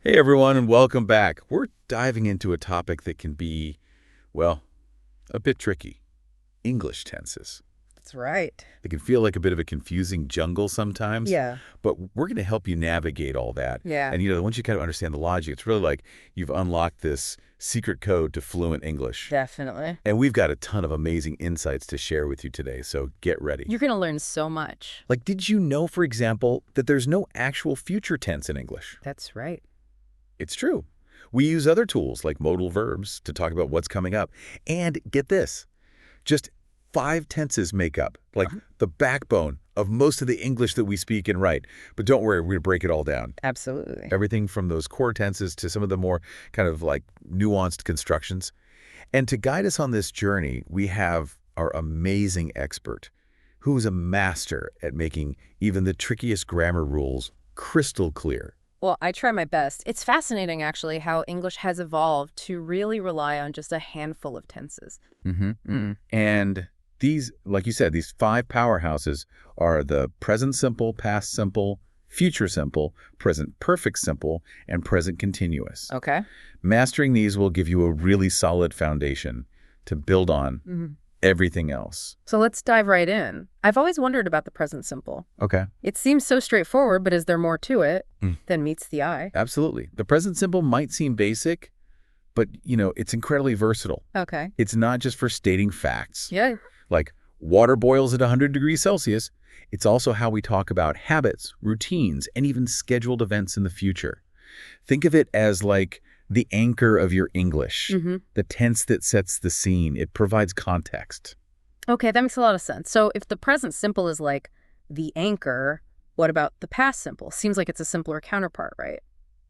Hey everyone, and welcome back. We're diving into a topic that can be, well, a bit tricky. English tenses. That's right. It can feel like a bit of a confusing jungle sometimes, Yeah. but we're going to help you navigate all that. Yeah. And once you kind of understand the logic, it's really like you've unlocked this secret code to fluent English. Definitely. And we've got a ton of amazing insights to share with you today, so get ready. You're going to learn so much. Like, did you know, for example, that there's no actual future tense in English? That's right. It's true. We use other tools like modal verbs to talk about what's coming up. And get this, just 5 tenses make up, like the backbone of most of the English that we speak and write. But don't worry, we're going to break it all down. Absolutely. Everything from those core tenses to some of the more kind of like nuanced constructions. And to guide us on this journey, we have our amazing expert, who's a master at making even the trickiest grammar rules crystal clear. Well, I try my best. It's fascinating, actually, how English has evolved to really rely on just a handful of tenses. And these, like you said, these 5 powerhouses are the present simple, past simple, future simple, present perfect simple, and present continuous. Okay. Mastering these will give you a really solid foundation to build on everything else. So let's dive right in. I've always wondered about the present simple. Okay. It seems so straightforward, but is there more to it than meets the eye? Absolutely. The present simple might seem basic, but, it's incredibly versatile. Okay. It's not just for stating facts. Yeah. Like water boils at 100 degrees Celsius. It's also how we talk about habits, routines, and even scheduled events in the future. Think of it as like the anchor of your English, the tense that sets the scene. It provides context. Okay, that makes a lot of sense. So if the present simple is like the anchor, what about the past simple? Seems like it's a simpler counterpart, right?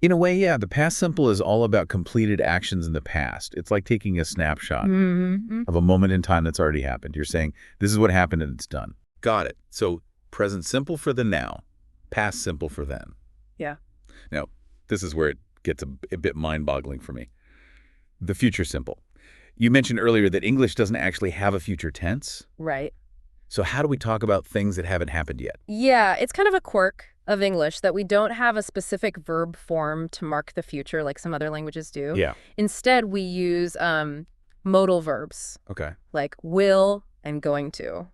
In a way, yeah, the past simple is all about completed actions in the past. It's like taking a snapshot of a moment in time that's already happened. You're saying, this is what happened and it's done. Got it. So present simple for the now, past simple for then. Yeah. Now, this is where it gets a bit mind-boggling for me. The future simple. You mentioned earlier that English doesn't actually have a future tense. Right. So how do we talk about things that haven't happened yet? Yeah, it's kind of a quirk of English that we don't have a specific verb form to mark the future like some other languages do. Yeah. Instead, we use modal verbs Okay. like will and going to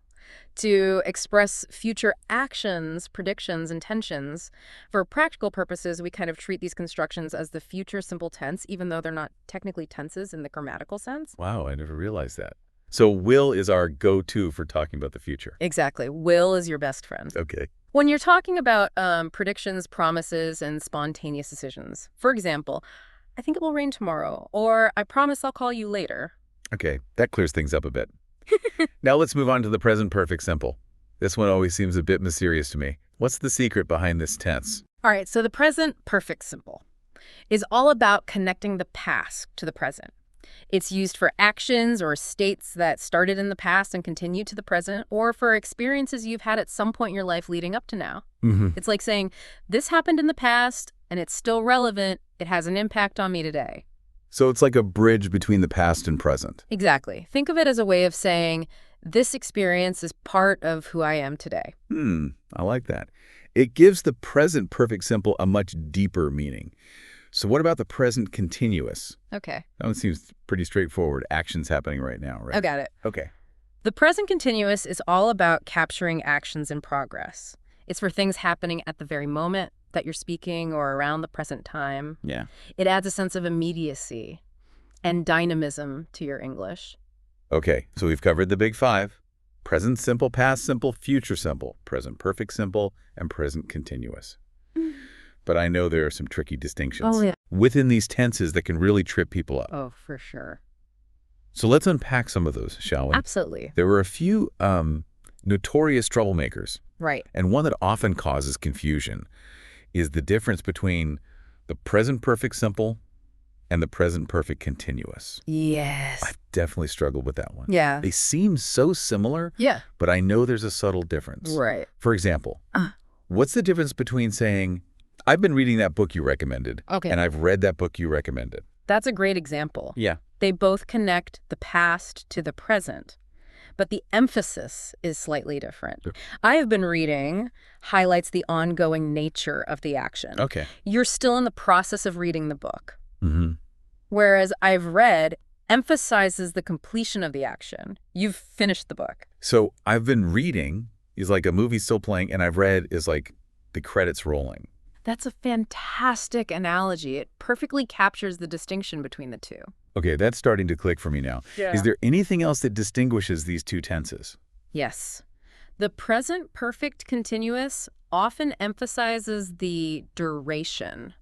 express future actions, predictions, intentions. For practical purposes, we kind of treat these constructions as the future simple tense, even though they're not technically tenses in the grammatical sense. Wow, I never realized that. So will is our go-to for talking about the future. Exactly. Will is your best friend. Okay. When you're talking about predictions, promises, and spontaneous decisions, for example, I think it will rain tomorrow, or I promise I'll call you later. Okay, that clears things up a bit. Now let's move on to the present perfect simple. This one always seems a bit mysterious to me. What's the secret behind this tense? All right, so the present perfect simple is all about connecting the past to the present. It's used for actions or states that started in the past and continue to the present, or for experiences you've had at some point in your life leading up to now. It's like saying, this happened in the past, and it's still relevant. It has an impact on me today. So it's like a bridge between the past and present. Exactly. Think of it as a way of saying, this experience is part of who I am today. I like that. It gives the present perfect simple a much deeper meaning. So what about the present continuous? Okay. That one seems pretty straightforward. Actions happening right now, right? I got it. Okay. The present continuous is all about capturing actions in progress. It's for things happening at the very moment that you're speaking or around the present time. Yeah. It adds a sense of immediacy and dynamism to your English. Okay, so we've covered the big 5. Present simple, past simple, future simple, present perfect simple, and present continuous. But I know there are some tricky distinctions within these tenses that can really trip people up. Oh, for sure. So let's unpack some of those, shall we? Absolutely. There were a few notorious troublemakers. Right. And one that often causes confusion is the difference between the present perfect simple and the present perfect continuous. Yes. I've definitely struggled with that one. Yeah. They seem so similar, Yeah. but I know there's a subtle difference. Right. For example, what's the difference between saying, I've been reading that book you recommended, Okay. and I've read that book you recommended? That's a great example. Yeah. They both connect the past to the present, but the emphasis is slightly different. Sure. I have been reading highlights the ongoing nature of the action. Okay. You're still in the process of reading the book. Mm-hmm. Whereas I've read emphasizes the completion of the action. You've finished the book. So I've been reading is like a movie still playing, and I've read is like the credits rolling. That's a fantastic analogy. It perfectly captures the distinction between the two. Okay, that's starting to click for me now. Yeah. Is there anything else that distinguishes these two tenses? Yes. The present perfect continuous often emphasizes the duration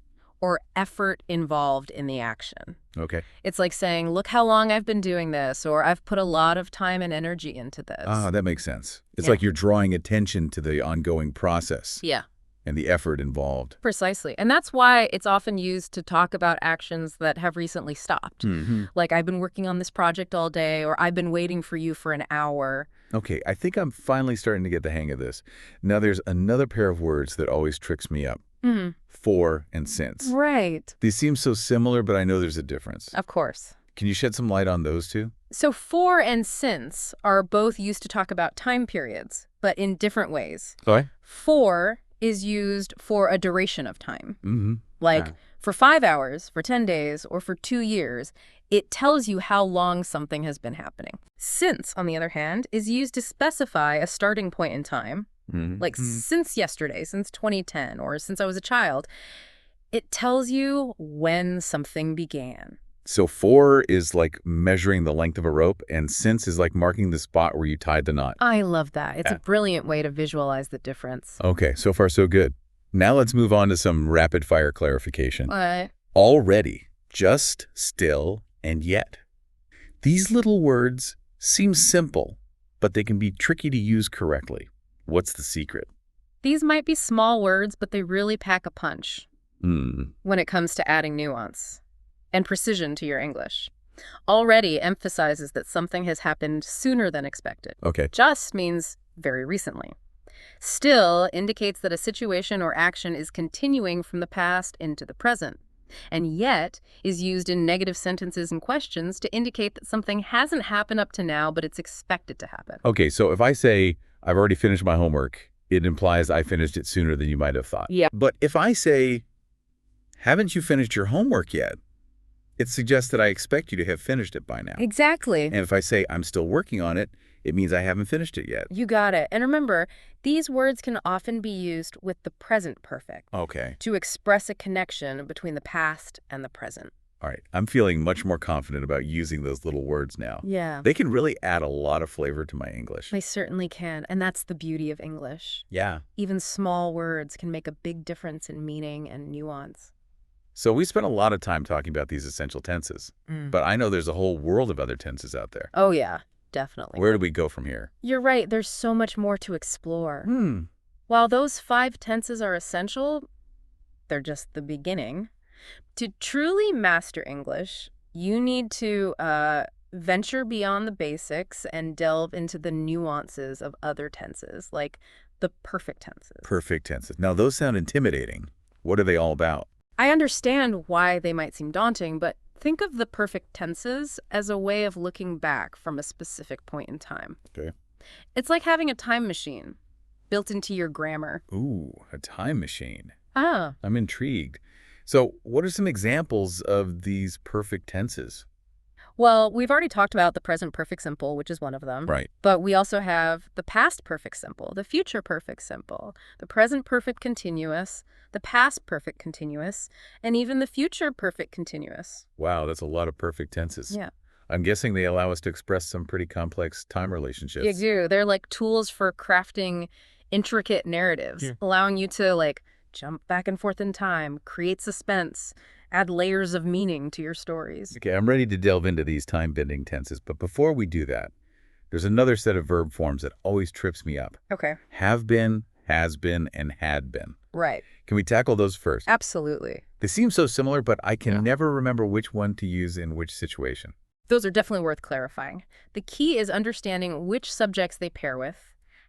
or effort involved in the action. Okay. It's like saying, look how long I've been doing this, or I've put a lot of time and energy into this. Ah, that makes sense. It's Yeah. like you're drawing attention to the ongoing process Yeah, and the effort involved. precisely. And that's why it's often used to talk about actions that have recently stopped. Mm-hmm. Like, I've been working on this project all day, or I've been waiting for you for an hour. Okay, I think I'm finally starting to get the hang of this. Now there's another pair of words that always tricks me up. Mm-hmm. For and since. Right. These seem so similar, but I know there's a difference. Of course. Can you shed some light on those two? So for and since are both used to talk about time periods, but in different ways. Sorry? For is used for a duration of time. Mm-hmm. Like Ah. for 5 hours, for 10 days, or for 2 years. It tells you how long something has been happening. Since, on the other hand, is used to specify a starting point in time. Mm-hmm. Like since yesterday, since 2010, or since I was a child. It tells you when something began. So for is like measuring the length of a rope, and since is like marking the spot where you tied the knot. I love that. It's Yeah. a brilliant way to visualize the difference. Okay, so far so good. Now let's move on to some rapid-fire clarification. What? Already, just, still, and yet. These little words seem simple, but they can be tricky to use correctly. What's the secret? These might be small words, but they really pack a punch when it comes to adding nuance and precision to your English. Already emphasizes that something has happened sooner than expected. Okay. Just means very recently. Still indicates that a situation or action is continuing from the past into the present. And yet is used in negative sentences and questions to indicate that something hasn't happened up to now, but it's expected to happen. Okay, so if I say, I've already finished my homework, it implies I finished it sooner than you might have thought. Yeah. But if I say, haven't you finished your homework yet? It suggests that I expect you to have finished it by now. Exactly. And if I say, I'm still working on it, it means I haven't finished it yet. You got it. And remember, these words can often be used with the present perfect Okay. to express a connection between the past and the present. All right. I'm feeling much more confident about using those little words now. Yeah, They can really add a lot of flavor to my English. they certainly can. And that's the beauty of English. Yeah. Even small words can make a big difference in meaning and nuance. So we spent a lot of time talking about these essential tenses, but I know there's a whole world of other tenses out there. Oh, yeah, definitely. Where do we go from here? You're right. There's so much more to explore. Hmm. While those 5 tenses are essential, they're just the beginning. To truly master English, you need to venture beyond the basics and delve into the nuances of other tenses, like the perfect tenses. Perfect tenses. Now, those sound intimidating. What are they all about? I understand why they might seem daunting, but think of the perfect tenses as a way of looking back from a specific point in time. Okay. It's like having a time machine built into your grammar. Ooh, a time machine. Ah, I'm intrigued. So what are some examples of these perfect tenses? well, we've already talked about the present perfect simple, which is one of them. Right. But we also have the past perfect simple, the future perfect simple, the present perfect continuous, the past perfect continuous, and even the future perfect continuous. Wow, that's a lot of perfect tenses. Yeah. I'm guessing they allow us to express some pretty complex time relationships. You do. They're like tools for crafting intricate narratives, Yeah. allowing you to like jump back and forth in time, create suspense, add layers of meaning to your stories. Okay, I'm ready to delve into these time-bending tenses, but before we do that, there's another set of verb forms that always trips me up. Okay. Have been, has been, and had been. Right. Can we tackle those first? Absolutely. They seem so similar, but I can Yeah. never remember which one to use in which situation. Those are definitely worth clarifying. The key is understanding which subjects they pair with,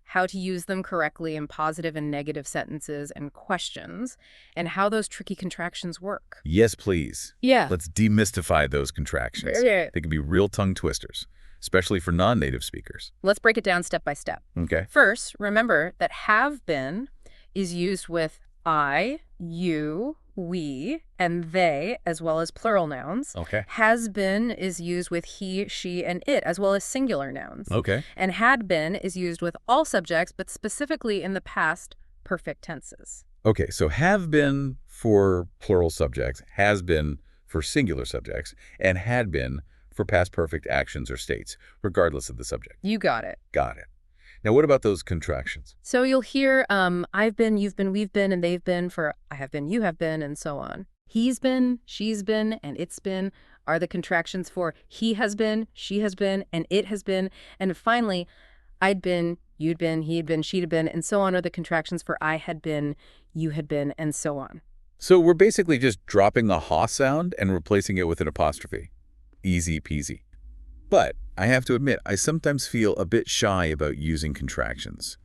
how to use them correctly in positive and negative sentences and questions, and how those tricky contractions work. Yes, please. Yeah. Let's demystify those contractions. Yeah. They can be real tongue twisters. especially for non-native speakers. Let's break it down step by step. Okay. First, remember that have been is used with I, you, we, and they, as well as plural nouns. Okay. Has been is used with he, she, and it, as well as singular nouns. Okay. And had been is used with all subjects, but specifically in the past perfect tenses. Okay, so have been for plural subjects, has been for singular subjects, and had been for past perfect actions or states, regardless of the subject. You got it. Got it. Now, what about those contractions? So you'll hear I've been, you've been, we've been, and they've been for I have been, you have been, and so on. He's been, she's been, and it's been are the contractions for he has been, she has been, and it has been. And finally, I'd been, you'd been, he'd been, she'd have been, and so on are the contractions for I had been, you had been, and so on. So we're basically just dropping the ha sound and replacing it with an apostrophe. Easy peasy. But I have to admit, I sometimes feel a bit shy about using contractions.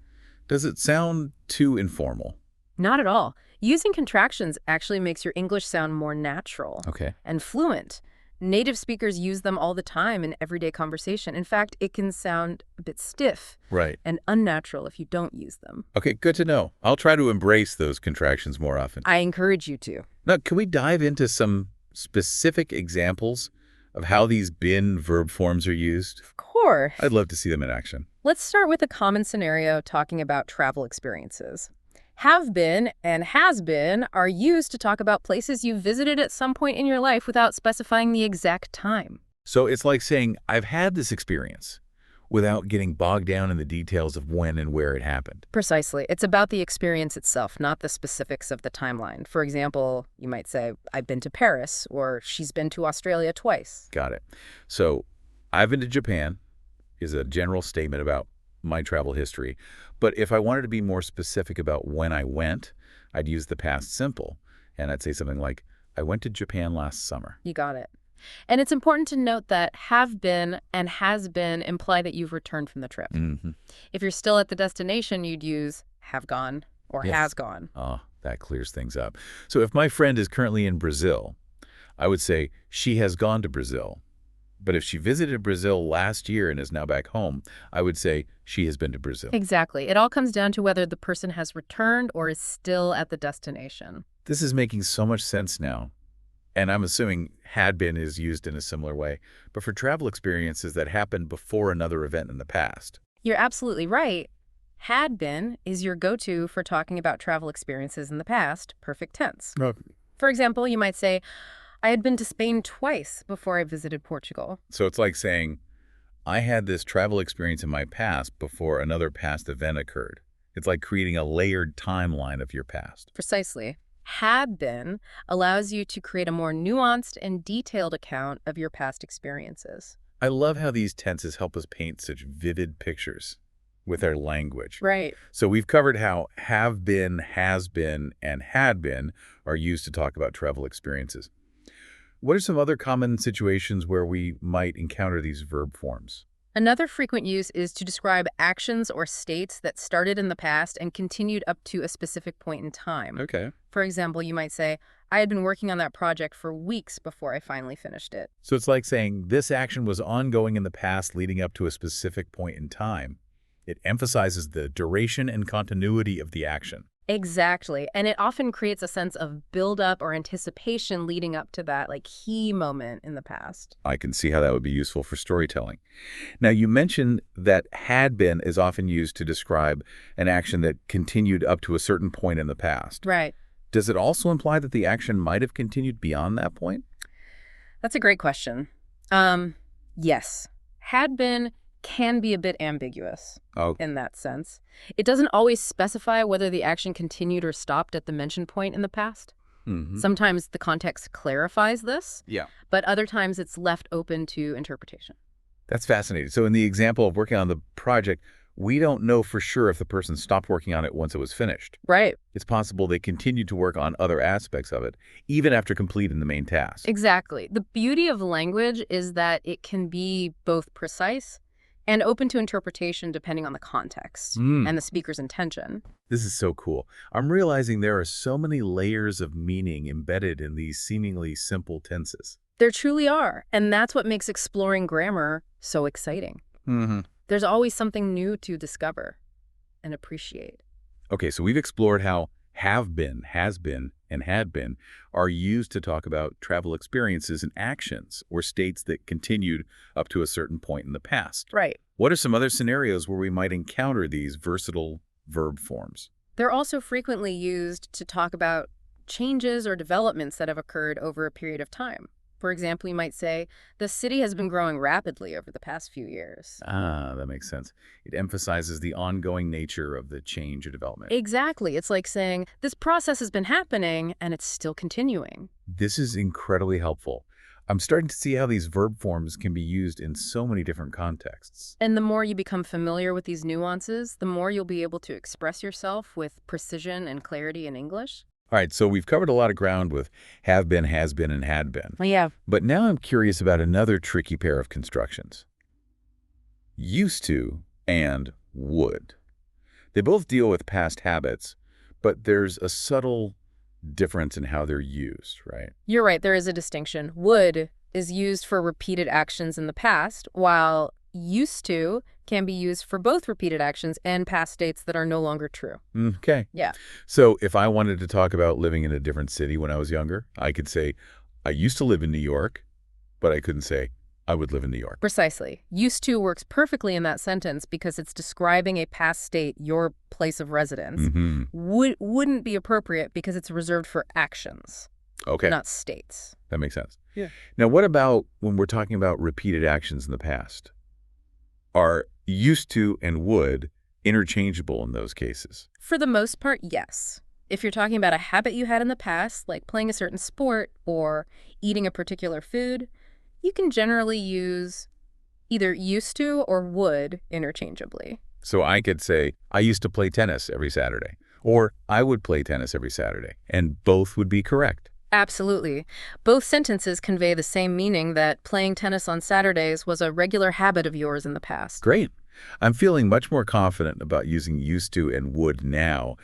Does it sound too informal? Not at all. Using contractions actually makes your English sound more natural and fluent. Native speakers use them all the time in everyday conversation. In fact, it can sound a bit stiff and unnatural if you don't use them. Okay, good to know. I'll try to embrace those contractions more often. I encourage you to. Now, can we dive into some specific examples of how these been verb forms are used? Of course. I'd love to see them in action. Let's start with a common scenario talking about travel experiences. Have been and has been are used to talk about places you visited at some point in your life without specifying the exact time. So it's like saying, I've had this experience without getting bogged down in the details of when and where it happened. Precisely. It's about the experience itself, not the specifics of the timeline. For example, you might say, I've been to Paris, or she's been to Australia twice. Got it. So I've been to Japan is a general statement about my travel history. But if I wanted to be more specific about when I went, I'd use the past simple. And I'd say something like, I went to Japan last summer. You got it. And it's important to note that have been and has been imply that you've returned from the trip. If you're still at the destination, you'd use have gone or has gone. Oh, that clears things up. So if my friend is currently in Brazil, I would say she has gone to Brazil. But if she visited Brazil last year and is now back home, I would say she has been to Brazil. Exactly. It all comes down to whether the person has returned or is still at the destination. This is making so much sense now. And I'm assuming had been is used in a similar way, but for travel experiences that happened before another event in the past. You're absolutely right. Had been is your go-to for talking about travel experiences in the past, perfect tense. For example, you might say, I had been to Spain twice before I visited Portugal. So it's like saying, I had this travel experience in my past before another past event occurred. It's like creating a layered timeline of your past. Precisely. Had been allows you to create a more nuanced and detailed account of your past experiences. I love how these tenses help us paint such vivid pictures with our language. Right. So we've covered how have been, has been, and had been are used to talk about travel experiences. What are some other common situations where we might encounter these verb forms? Another frequent use is to describe actions or states that started in the past and continued up to a specific point in time. Okay. For example, you might say, I had been working on that project for weeks before I finally finished it. So it's like saying this action was ongoing in the past leading up to a specific point in time. It emphasizes the duration and continuity of the action. Exactly. And it often creates a sense of build-up or anticipation leading up to that key moment in the past. I can see how that would be useful for storytelling. Now, you mentioned that had been is often used to describe an action that continued up to a certain point in the past. Right. Does it also imply that the action might have continued beyond that point? That's a great question. Yes. Had been can be a bit ambiguous in that sense. It doesn't always specify whether the action continued or stopped at the mentioned point in the past. Sometimes the context clarifies this, but other times it's left open to interpretation. That's fascinating. So in the example of working on the project, we don't know for sure if the person stopped working on it once it was finished. Right. It's possible they continued to work on other aspects of it, even after completing the main task. Exactly. The beauty of language is that it can be both precise and open to interpretation depending on the context and the speaker's intention. This is so cool. I'm realizing there are so many layers of meaning embedded in these seemingly simple tenses. There truly are, and that's what makes exploring grammar so exciting. Mm-hmm. There's always something new to discover and appreciate. Okay, so we've explored how have been, has been, and had been are used to talk about travel experiences and actions or states that continued up to a certain point in the past. Right. What are some other scenarios where we might encounter these versatile verb forms? They're also frequently used to talk about changes or developments that have occurred over a period of time. For example, you might say, the city has been growing rapidly over the past few years. Ah, that makes sense. It emphasizes the ongoing nature of the change or development. Exactly. It's like saying, this process has been happening and it's still continuing. This is incredibly helpful. I'm starting to see how these verb forms can be used in so many different contexts. And the more you become familiar with these nuances, the more you'll be able to express yourself with precision and clarity in English. All right, so we've covered a lot of ground with have been, has been, and had been. Yeah. But now I'm curious about another tricky pair of constructions. Used to and would. They both deal with past habits, but there's a subtle difference in how they're used, right? You're right, there is a distinction. Would is used for repeated actions in the past, while used to can be used for both repeated actions and past states that are no longer true. Okay. Yeah. So if I wanted to talk about living in a different city when I was younger, I could say, I used to live in New York, but I couldn't say, I would live in New York. Precisely. Used to works perfectly in that sentence because it's describing a past state, your place of residence. Mm-hmm. Wouldn't be appropriate because it's reserved for actions, Okay. not states. That makes sense. Yeah. Now, what about when we're talking about repeated actions in the past? Are used to and would interchangeable in those cases? For the most part, yes. If you're talking about a habit you had in the past, like playing a certain sport or eating a particular food, you can generally use either used to or would interchangeably. So I could say, I used to play tennis every Saturday, or I would play tennis every Saturday, and both would be correct. Absolutely. Both sentences convey the same meaning that playing tennis on Saturdays was a regular habit of yours in the past. Great. I'm feeling much more confident about using used to and would now.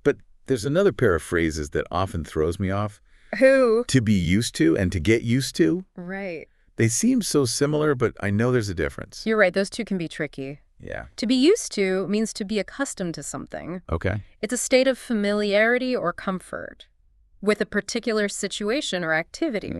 But there's another pair of phrases that often throws me off. Who? To be used to and to get used to. Right. They seem so similar, but I know there's a difference. You're right. Those two can be tricky. Yeah. To be used to means to be accustomed to something. Okay. It's a state of familiarity or comfort with a particular situation or activity.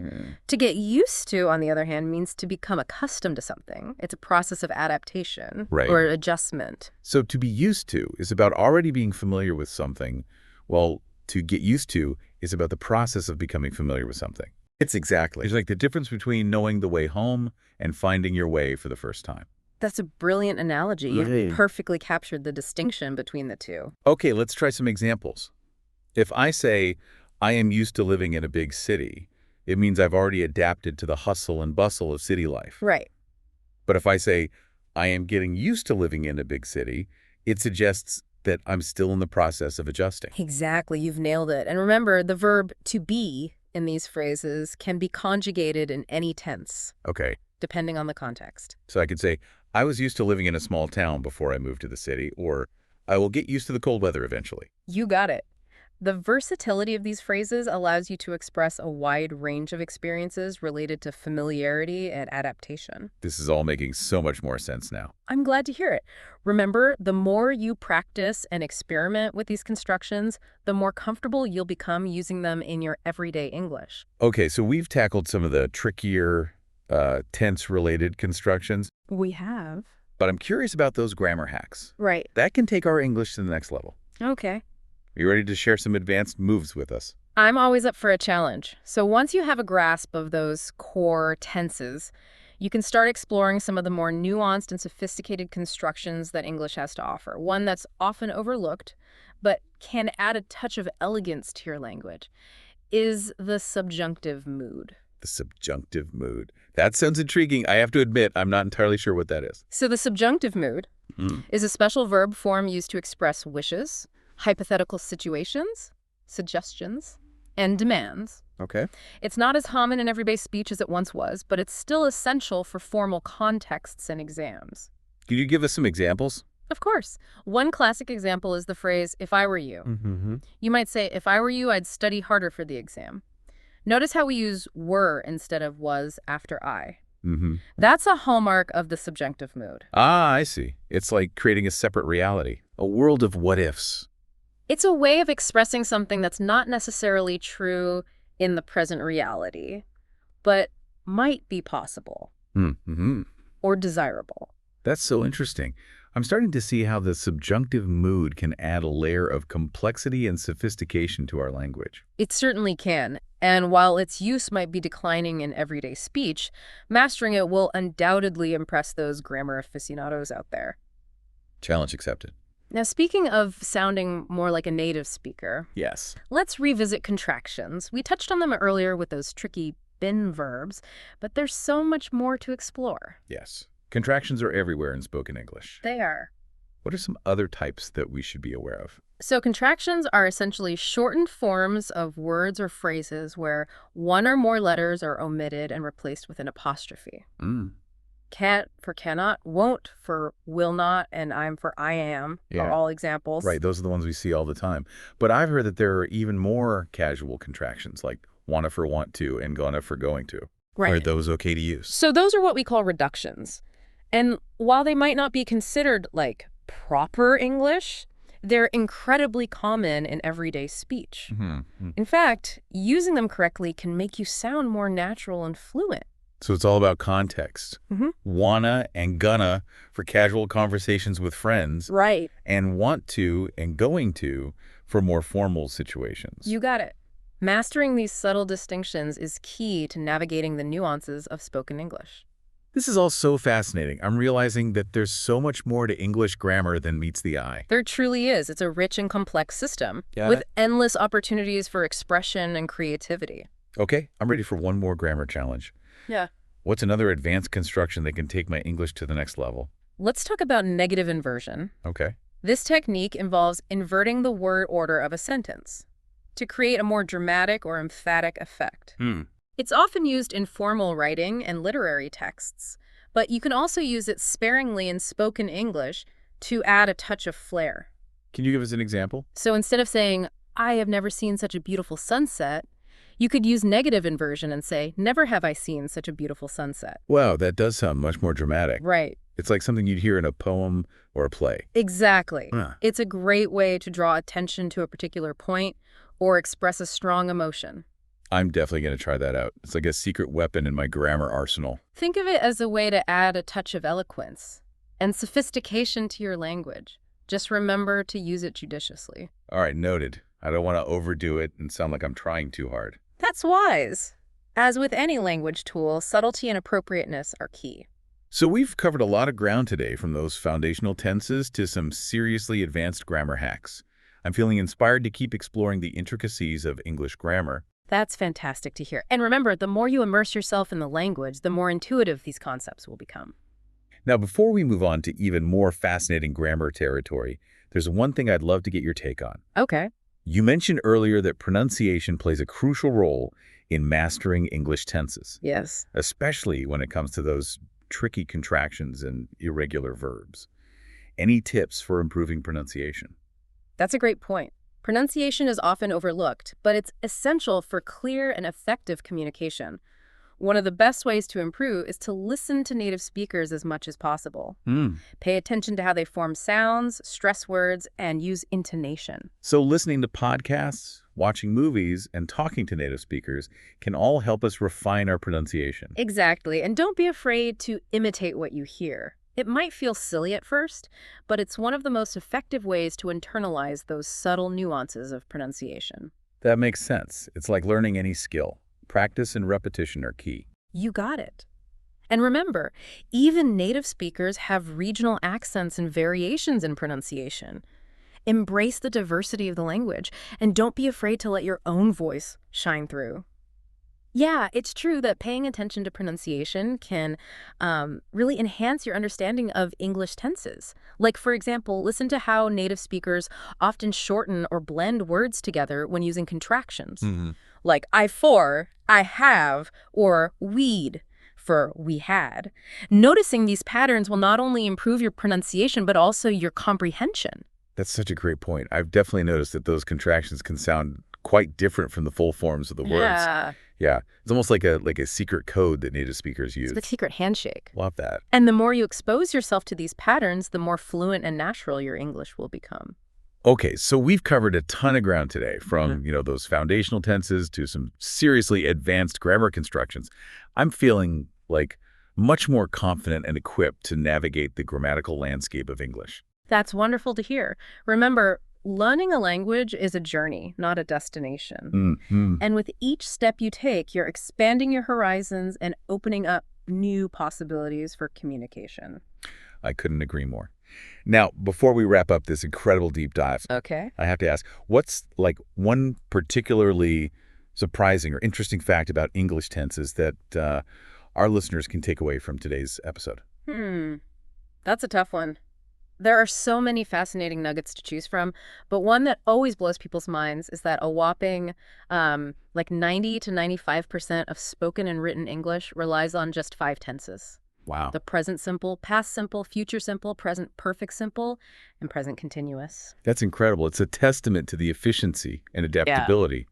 To get used to, on the other hand, means to become accustomed to something. It's a process of adaptation or adjustment. So to be used to is about already being familiar with something, while to get used to is about the process of becoming familiar with something. It's like the difference between knowing the way home and finding your way for the first time. That's a brilliant analogy. You've perfectly captured the distinction between the two. Okay, let's try some examples. If I say, I am used to living in a big city, it means I've already adapted to the hustle and bustle of city life. Right. But if I say, I am getting used to living in a big city, it suggests that I'm still in the process of adjusting. Exactly. You've nailed it. And remember, the verb to be in these phrases can be conjugated in any tense. Okay. Depending on the context. So I could say, I was used to living in a small town before I moved to the city, or I will get used to the cold weather eventually. You got it. The versatility of these phrases allows you to express a wide range of experiences related to familiarity and adaptation. This is all making so much more sense now. I'm glad to hear it. Remember, the more you practice and experiment with these constructions, the more comfortable you'll become using them in your everyday English. Okay, so we've tackled some of the trickier tense-related constructions. We have. But I'm curious about those grammar hacks. Right. That can take our English to the next level. Okay. Are you ready to share some advanced moves with us? I'm always up for a challenge. So once you have a grasp of those core tenses, you can start exploring some of the more nuanced and sophisticated constructions that English has to offer. One that's often overlooked, but can add a touch of elegance to your language, is the subjunctive mood. The subjunctive mood. That sounds intriguing. I have to admit, I'm not entirely sure what that is. So the subjunctive mood is a special verb form used to express wishes, hypothetical situations, suggestions, and demands. Okay. It's not as common in everyday speech as it once was, but it's still essential for formal contexts and exams. Could you give us some examples? Of course. One classic example is the phrase, if I were you. You might say, if I were you, I'd study harder for the exam. Notice how we use were instead of was after I. Mm-hmm. That's a hallmark of the subjunctive mood. Ah, I see. It's like creating a separate reality, a world of what-ifs. It's a way of expressing something that's not necessarily true in the present reality, but might be possible Mm-hmm. or desirable. That's so interesting. I'm starting to see how the subjunctive mood can add a layer of complexity and sophistication to our language. It certainly can, and while its use might be declining in everyday speech, mastering it will undoubtedly impress those grammar aficionados out there. Challenge accepted. Now, speaking of sounding more like a native speaker, Yes. let's revisit contractions. We touched on them earlier with those tricky been verbs, but there's so much more to explore. Yes. Contractions are everywhere in spoken English. They are. What are some other types that we should be aware of? So contractions are essentially shortened forms of words or phrases where one or more letters are omitted and replaced with an apostrophe. Mm. Can't for cannot, won't for will not, and I'm for I am are all examples. Right, those are the ones we see all the time. But I've heard that there are even more casual contractions, like wanna for want to and gonna for going to. Right. Are those okay to use? So those are what we call reductions. And while they might not be considered like proper English, they're incredibly common in everyday speech. Mm-hmm. In fact, using them correctly can make you sound more natural and fluent. So it's all about context. Mm-hmm. Wanna and gonna for casual conversations with friends, Right. and want to and going to for more formal situations. You got it. Mastering these subtle distinctions is key to navigating the nuances of spoken English. This is all so fascinating. I'm realizing that there's so much more to English grammar than meets the eye. There truly is. It's a rich and complex system Got with it. endless opportunities for expression and creativity. Okay, I'm ready for one more grammar challenge. Yeah. What's another advanced construction that can take my English to the next level? Let's talk about negative inversion. Okay. This technique involves inverting the word order of a sentence to create a more dramatic or emphatic effect. It's often used in formal writing and literary texts, but you can also use it sparingly in spoken English to add a touch of flair. Can you give us an example? So instead of saying, I have never seen such a beautiful sunset, you could use negative inversion and say, never have I seen such a beautiful sunset. Wow, that does sound much more dramatic. Right. It's like something you'd hear in a poem or a play. Exactly. Huh. It's a great way to draw attention to a particular point or express a strong emotion. I'm definitely going to try that out. It's like a secret weapon in my grammar arsenal. Think of it as a way to add a touch of eloquence and sophistication to your language. Just remember to use it judiciously. All right, noted. I don't want to overdo it and sound like I'm trying too hard. That's wise. As with any language tool, subtlety and appropriateness are key. So we've covered a lot of ground today, from those foundational tenses to some seriously advanced grammar hacks. I'm feeling inspired to keep exploring the intricacies of English grammar. That's fantastic to hear. And remember, the more you immerse yourself in the language, the more intuitive these concepts will become. Now, before we move on to even more fascinating grammar territory, there's one thing I'd love to get your take on. Okay. You mentioned earlier that pronunciation plays a crucial role in mastering English tenses, Yes. especially when it comes to those tricky contractions and irregular verbs. Any tips for improving pronunciation? That's a great point. Pronunciation is often overlooked, but it's essential for clear and effective communication. One of the best ways to improve is to listen to native speakers as much as possible. Pay attention to how they form sounds, stress words, and use intonation. So listening to podcasts, watching movies, and talking to native speakers can all help us refine our pronunciation. Exactly, and don't be afraid to imitate what you hear. It might feel silly at first, but it's one of the most effective ways to internalize those subtle nuances of pronunciation. That makes sense. It's like learning any skill. Practice and repetition are key. You got it. And remember, even native speakers have regional accents and variations in pronunciation. Embrace the diversity of the language, and don't be afraid to let your own voice shine through. Yeah, it's true that paying attention to pronunciation can really enhance your understanding of English tenses. Like, for example, listen to how native speakers often shorten or blend words together when using contractions. Like I for, I have, or we'd for we had. Noticing these patterns will not only improve your pronunciation, but also your comprehension. That's such a great point. I've definitely noticed that those contractions can sound quite different from the full forms of the words. Yeah. Yeah. It's almost like a secret code that native speakers use. It's the secret handshake. Love that. And the more you expose yourself to these patterns, the more fluent and natural your English will become. Okay, so we've covered a ton of ground today, from, those foundational tenses to some seriously advanced grammar constructions. I'm feeling like much more confident and equipped to navigate the grammatical landscape of English. That's wonderful to hear. Remember, learning a language is a journey, not a destination. Mm-hmm. And with each step you take, you're expanding your horizons and opening up new possibilities for communication. I couldn't agree more. Now, before we wrap up this incredible deep dive, Okay. I have to ask, what's like one particularly surprising or interesting fact about English tenses that our listeners can take away from today's episode? That's a tough one. There are so many fascinating nuggets to choose from, but one that always blows people's minds is that a whopping 90 to 95% of spoken and written English relies on just 5 tenses. Wow. The present simple, past simple, future simple, present perfect simple, and present continuous. That's incredible. It's a testament to the efficiency and adaptability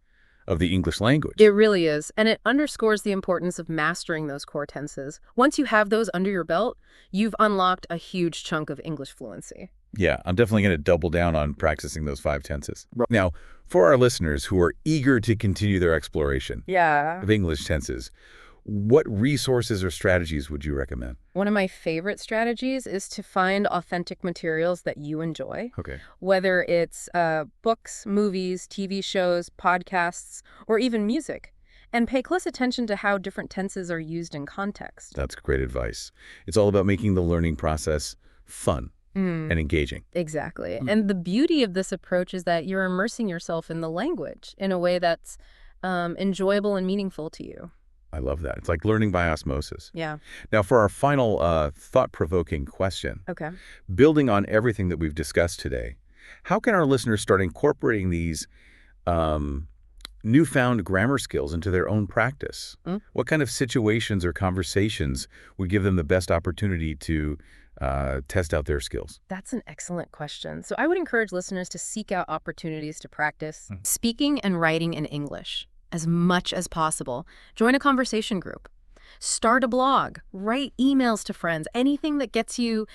of the English language. It really is, and it underscores the importance of mastering those core tenses. Once you have those under your belt, you've unlocked a huge chunk of English fluency. Yeah, I'm definitely going to double down on practicing those 5 tenses. Now, for our listeners who are eager to continue their exploration of English tenses, what resources or strategies would you recommend? One of my favorite strategies is to find authentic materials that you enjoy. Okay. Whether it's books, movies, TV shows, podcasts, or even music. And pay close attention to how different tenses are used in context. That's great advice. It's all about making the learning process fun and engaging. Exactly. And the beauty of this approach is that you're immersing yourself in the language in a way that's enjoyable and meaningful to you. I love that. It's like learning by osmosis. Yeah. Now, for our final thought-provoking question, Okay. building on everything that we've discussed today, how can our listeners start incorporating these newfound grammar skills into their own practice? What kind of situations or conversations would give them the best opportunity to test out their skills? That's an excellent question. So I would encourage listeners to seek out opportunities to practice speaking and writing in English as much as possible. Join a conversation group. Start a blog. Write emails to friends. Anything that gets you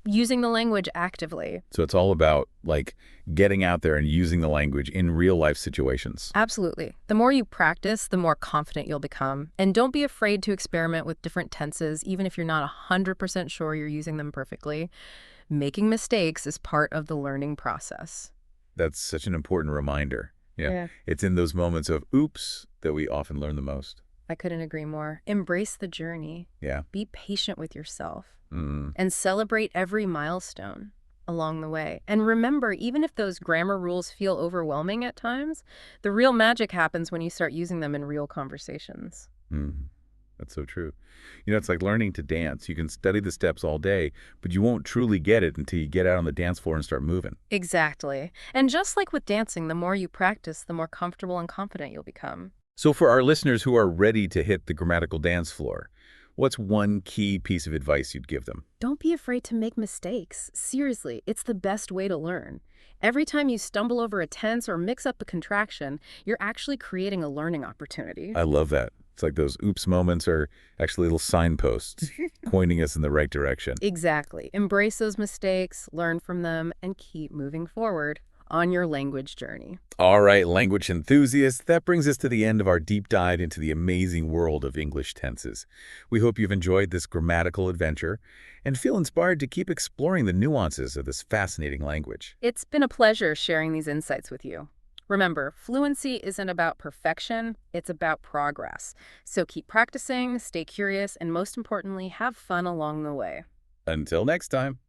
using the language actively. So it's all about like getting out there and using the language in real life situations. Absolutely. The more you practice, the more confident you'll become. And don't be afraid to experiment with different tenses, even if you're not 100% sure you're using them perfectly. Making mistakes is part of the learning process. That's such an important reminder. Yeah. It's in those moments of oops that we often learn the most. I couldn't agree more. Embrace the journey. Yeah. Be patient with yourself. And celebrate every milestone along the way. And remember, even if those grammar rules feel overwhelming at times, the real magic happens when you start using them in real conversations. That's so true. It's like learning to dance. You can study the steps all day, but you won't truly get it until you get out on the dance floor and start moving. Exactly. And just like with dancing, the more you practice, the more comfortable and confident you'll become. So for our listeners who are ready to hit the grammatical dance floor, what's one key piece of advice you'd give them? Don't be afraid to make mistakes. Seriously, it's the best way to learn. Every time you stumble over a tense or mix up a contraction, you're actually creating a learning opportunity. I love that. It's like those oops moments are actually little signposts pointing us in the right direction. Exactly. Embrace those mistakes, learn from them, and keep moving forward on your language journey. All right, language enthusiasts, that brings us to the end of our deep dive into the amazing world of English tenses. We hope you've enjoyed this grammatical adventure and feel inspired to keep exploring the nuances of this fascinating language. It's been a pleasure sharing these insights with you. Remember, fluency isn't about perfection, it's about progress. So keep practicing, stay curious, and most importantly, have fun along the way. Until next time.